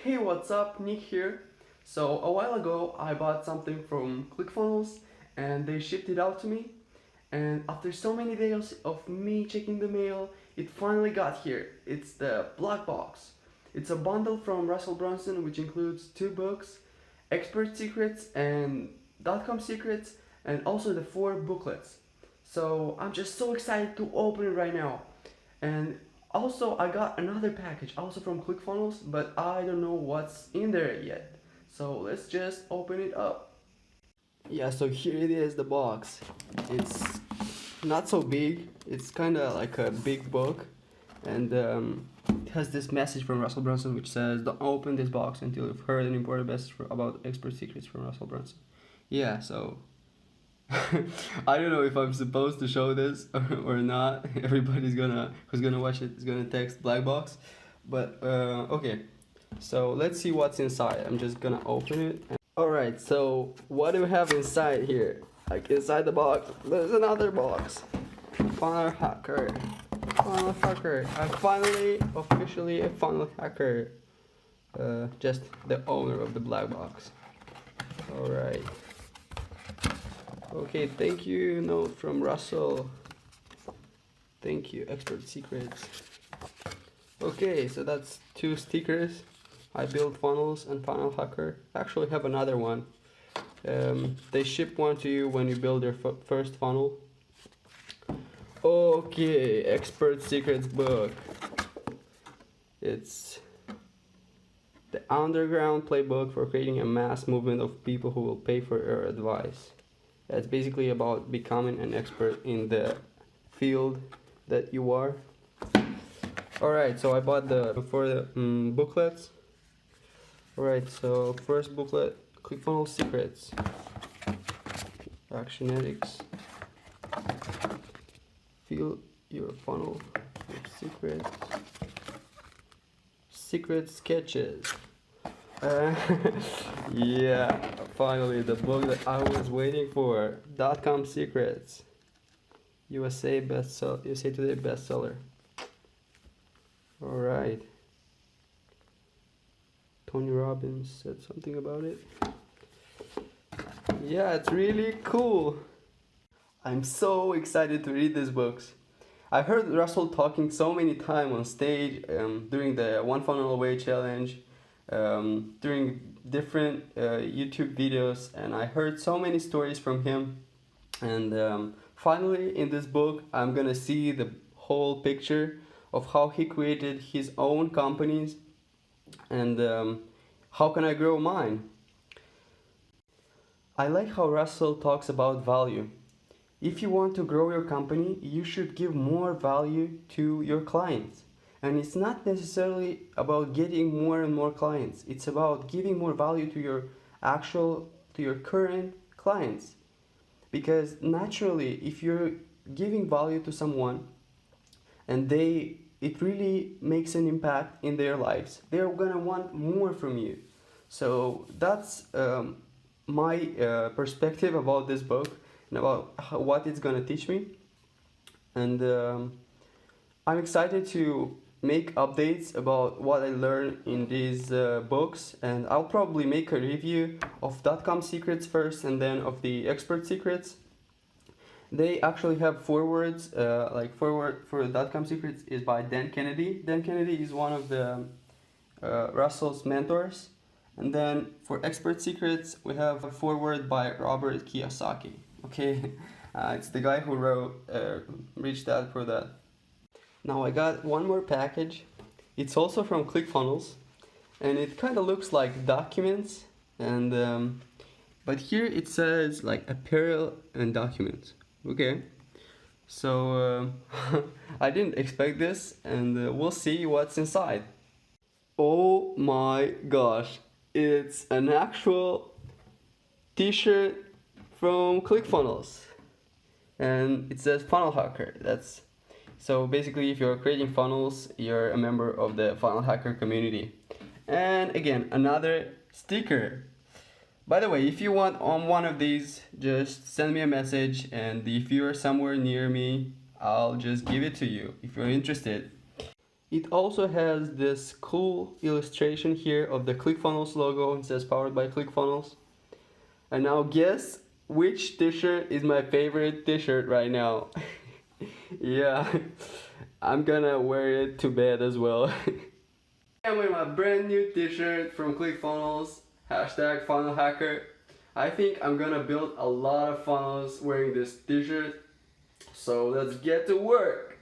Hey, what's up? Nick here. So a while ago I bought something from Clickfunnels and they shipped it out to me, and after so many days of me checking the mail, it finally got here. It's the Blackbox. It's a bundle from Brunson which includes 2 books, Expert Secrets and Dotcom Secrets, and also the 4 booklets. So I'm just so excited to open it right now. And also I got another package also from Clickfunnels, but I don't know what's in there yet. So let's just open it up. Yeah, so here it is, the box. It's not so big. It's kind of like a big book, and it has this message from Russell Brunson which says, "Don't open this box until you've heard an important message about expert secrets from Russell Brunson." Yeah, so I don't know if I'm supposed to show this or not. Everybody's who's gonna watch it is gonna text black box, but okay. So let's see what's inside. I'm just gonna open it. Alright, so what do we have inside here? Like inside the box, there's another box. Funnel hacker. Funnel hacker. I'm finally, officially a funnel hacker. Just the owner of the black box. Alright. Okay, thank you. Note from Russell. Thank you, Expert Secrets. Okay, so that's 2 stickers. I build funnels and funnel hacker. I actually have another one. They ship one to you when you build your first funnel. Okay, Expert Secrets book. It's the underground playbook for creating a mass movement of people who will pay for your advice. It's basically about becoming an expert in the field that you are. Alright, so I bought the booklets. Alright, so first booklet, Clickfunnels Secrets, Actionetics, Fill Your Funnel with Secrets, Secret Sketches. Yeah, finally the book that I was waiting for, Dotcom Secrets, USA Today bestseller. Alright. Tony Robbins said something about it. Yeah, it's really cool. I'm so excited to read these books. I heard Russell talking so many times on stage, during the One Funnel Away challenge, during different YouTube videos, and I heard so many stories from him. And finally in this book I'm gonna see the whole picture of how he created his own companies and how can I grow mine. I like how Russell talks about value. If you want to grow your company, you should give more value to your clients. And it's not necessarily about getting more and more clients. It's about giving more value to your current clients. Because naturally, if you're giving value to someone and it really makes an impact in their lives, they're gonna want more from you. So that's my perspective about this book and about what it's gonna teach me. And I'm excited to make updates about what I learned in these books, and I'll probably make a review of Dotcom Secrets first and then of the Expert Secrets. They actually have forewords, foreword for Dotcom Secrets is by Dan Kennedy. Dan Kennedy is one of the Russell's mentors. And then for Expert Secrets, we have a foreword by Robert Kiyosaki. Okay, it's the guy who wrote Rich Dad Poor Dad. Now I got one more package. It's also from Clickfunnels, and it kind of looks like documents. And but here it says like apparel and documents. Okay, so I didn't expect this, and we'll see what's inside. Oh my gosh, it's an actual t-shirt from Clickfunnels, and it says funnel hacker. So basically, if you're creating funnels, you're a member of the funnel hacker community. And again, another sticker. By the way, if you want on one of these, just send me a message, and if you're somewhere near me, I'll just give it to you if you're interested. It also has this cool illustration here of the Clickfunnels logo. It says powered by Clickfunnels. And now guess which t-shirt is my favorite t-shirt right now. Yeah, I'm gonna wear it to bed as well. I'm wearing my brand new t-shirt from Clickfunnels, hashtag funnel hacker. I think I'm gonna build a lot of funnels wearing this t-shirt. So let's get to work.